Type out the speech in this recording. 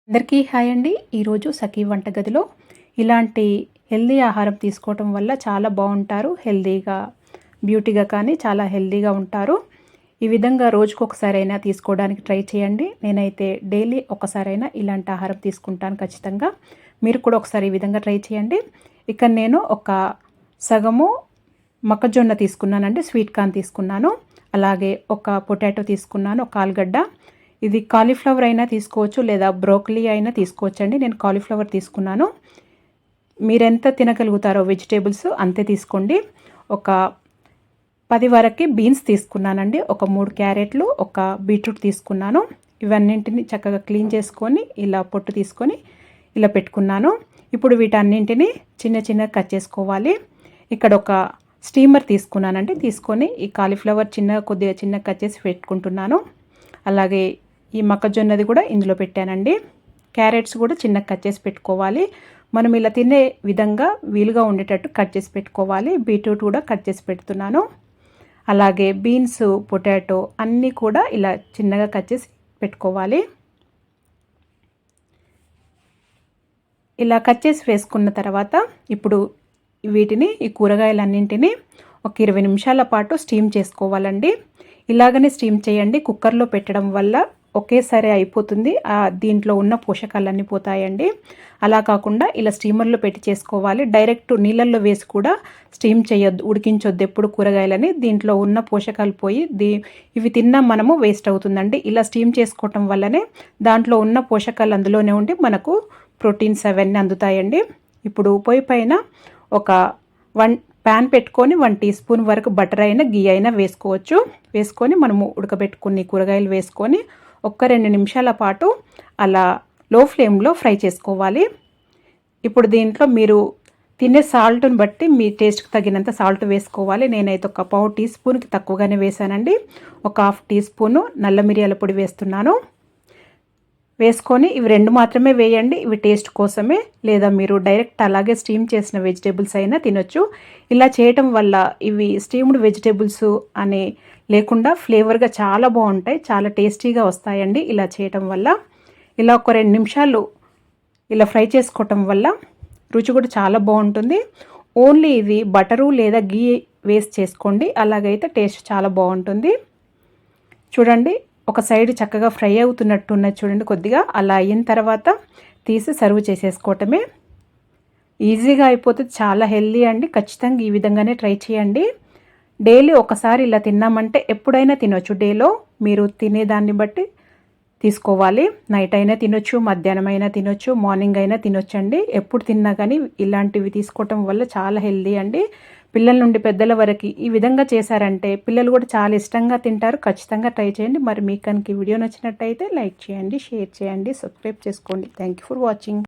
అందరికీ హాయ్ అండి. ఈరోజు సఖీ వంటగదిలో ఇలాంటి హెల్దీ ఆహారం తీసుకోవటం వల్ల చాలా బాగుంటారు. హెల్దీగా బ్యూటీగా కానీ చాలా హెల్దీగా ఉంటారు. ఈ విధంగా రోజుకొకసారైనా తీసుకోవడానికి ట్రై చేయండి. నేనైతే డైలీ ఒకసారైనా ఇలాంటి ఆహారం తీసుకుంటాను ఖచ్చితంగా. మీరు కూడా ఒకసారి ఈ విధంగా ట్రై చేయండి. ఇక్కడ నేను ఒక సగము మొక్కజొన్న తీసుకున్నానండి, స్వీట్ కార్న్ తీసుకున్నాను. అలాగే ఒక పొటాటో తీసుకున్నాను, ఒక ఆలుగడ్డ. ఇది కాలీఫ్లవర్ అయినా తీసుకోవచ్చు లేదా బ్రోకలీ అయినా తీసుకోవచ్చు అండి. నేను కాలీఫ్లవర్ తీసుకున్నాను. మీరెంత తినగలుగుతారో వెజిటేబుల్స్ అంతే తీసుకోండి. ఒక 10 వరకు బీన్స్ తీసుకున్నానండి. ఒక 3 క్యారెట్లు, ఒక బీట్రూట్ తీసుకున్నాను. ఇవన్నింటిని చక్కగా క్లీన్ చేసుకొని ఇలా పొట్టు తీసుకొని ఇలా పెట్టుకున్నాను. ఇప్పుడు వీటన్నింటిని చిన్న చిన్న కట్ చేసుకోవాలి. ఇక్కడ ఒక స్టీమర్ తీసుకున్నానండి. తీసుకొని ఈ కాలీఫ్లవర్ కొద్దిగా చిన్న కట్ చేసి పెట్టుకుంటున్నాను. అలాగే ఈ మొక్కజొన్నది కూడా ఇందులో పెట్టానండి. క్యారెట్స్ కూడా చిన్న కట్ చేసి పెట్టుకోవాలి. మనం ఇలా తినే విధంగా వీలుగా ఉండేటట్టు కట్ చేసి పెట్టుకోవాలి. బీట్రూట్ కూడా కట్ చేసి పెడుతున్నాను. అలాగే బీన్స్, పొటాటో అన్నీ కూడా ఇలా చిన్నగా కట్ చేసి పెట్టుకోవాలి. ఇలా కట్ చేసి వేసుకున్న తర్వాత ఇప్పుడు వీటిని ఈ కూరగాయలన్నింటినీ ఒక 20 నిమిషాల పాటు స్టీమ్ చేసుకోవాలండి. ఇలాగనే స్టీమ్ చేయండి. కుక్కర్లో పెట్టడం వల్ల ఒకేసారి అయిపోతుంది. దీంట్లో ఉన్న పోషకాలన్నీ పోతాయండి. అలా కాకుండా ఇలా స్టీమర్లో పెట్టి చేసుకోవాలి. డైరెక్ట్ నీళ్ళల్లో వేసి కూడా స్టీమ్ చేయొద్దు, ఉడికించొద్దు ఎప్పుడు కూరగాయలని. దీంట్లో ఉన్న పోషకాలు పోయి ఇవి తిన్నా మనము వేస్ట్ అవుతుందండి. ఇలా స్టీమ్ చేసుకోవటం వల్లనే దాంట్లో ఉన్న పోషకాలు అందులోనే ఉండి మనకు ప్రోటీన్స్ అవన్నీ అందుతాయండి. ఇప్పుడు పొయ్యి పైన ఒక ప్యాన్ పెట్టుకొని 1 టీ స్పూన్ వరకు బటర్ అయినా గీ అయినా వేసుకోవచ్చు. వేసుకొని మనము ఉడకబెట్టుకుని కూరగాయలు వేసుకొని 1-2 నిమిషాల పాటు అలా లో ఫ్లేమ్లో ఫ్రై చేసుకోవాలి. ఇప్పుడు దీంట్లో మీరు తినే సాల్ట్ని బట్టి మీ టేస్ట్కి తగినంత సాల్ట్ వేసుకోవాలి. నేనైతే ఒక 1/2 టీ స్పూన్కి తక్కువగానే వేసానండి. ఒక 1/2 టీ స్పూను నల్ల మిరియాల పొడి వేస్తున్నాను. వేసుకొని ఇవి 2 మాత్రమే వేయండి. ఇవి టేస్ట్ కోసమే, లేదా మీరు డైరెక్ట్ అలాగే స్టీమ్ చేసిన వెజిటేబుల్స్ అయినా తినొచ్చు. ఇలా చేయటం వల్ల ఇవి స్టీమ్డ్ వెజిటేబుల్స్ అని లేకుండా ఫ్లేవర్గా చాలా బాగుంటాయి, చాలా టేస్టీగా వస్తాయండి. ఇలా చేయటం వల్ల ఇలా ఒక 2 నిమిషాలు ఇలా ఫ్రై చేసుకోవటం వల్ల రుచి కూడా చాలా బాగుంటుంది. ఓన్లీ ఇది బటరు లేదా గీ వేస్ట్ చేసుకోండి, అలాగైతే టేస్ట్ చాలా బాగుంటుంది. చూడండి, ఒక సైడ్ చక్కగా ఫ్రై అవుతున్నట్టు ఉన్నది చూడండి. కొద్దిగా అలా అయిన తర్వాత తీసి సర్వ్ చేసేసుకోవటమే. ఈజీగా అయిపోతుంది, చాలా హెల్దీ అండి. ఖచ్చితంగా ఈ విధంగానే ట్రై చేయండి. డైలీ ఒకసారి ఇలా తిన్నామంటే ఎప్పుడైనా తినొచ్చు. డేలో మీరు తినేదాన్ని బట్టి తీసుకోవాలి. నైట్ అయినా తినొచ్చు, మధ్యాహ్నం అయినా తినొచ్చు, మార్నింగ్ అయినా తినొచ్చండి. ఎప్పుడు తిన్నా కానీ ఇలాంటివి తీసుకోవటం వల్ల చాలా హెల్దీ అండి. పిల్లల నుండి పెద్దల వరకు ఈ విధంగా చేశారంటే పిల్లలు కూడా చాలా ఇష్టంగా తింటారు. ఖచ్చితంగా ట్రై చేయండి. మరి మీకు కనుక ఈ వీడియో నచ్చినట్టయితే లైక్ చేయండి, షేర్ చేయండి, సబ్స్క్రైబ్ చేసుకోండి. Thank you for watching.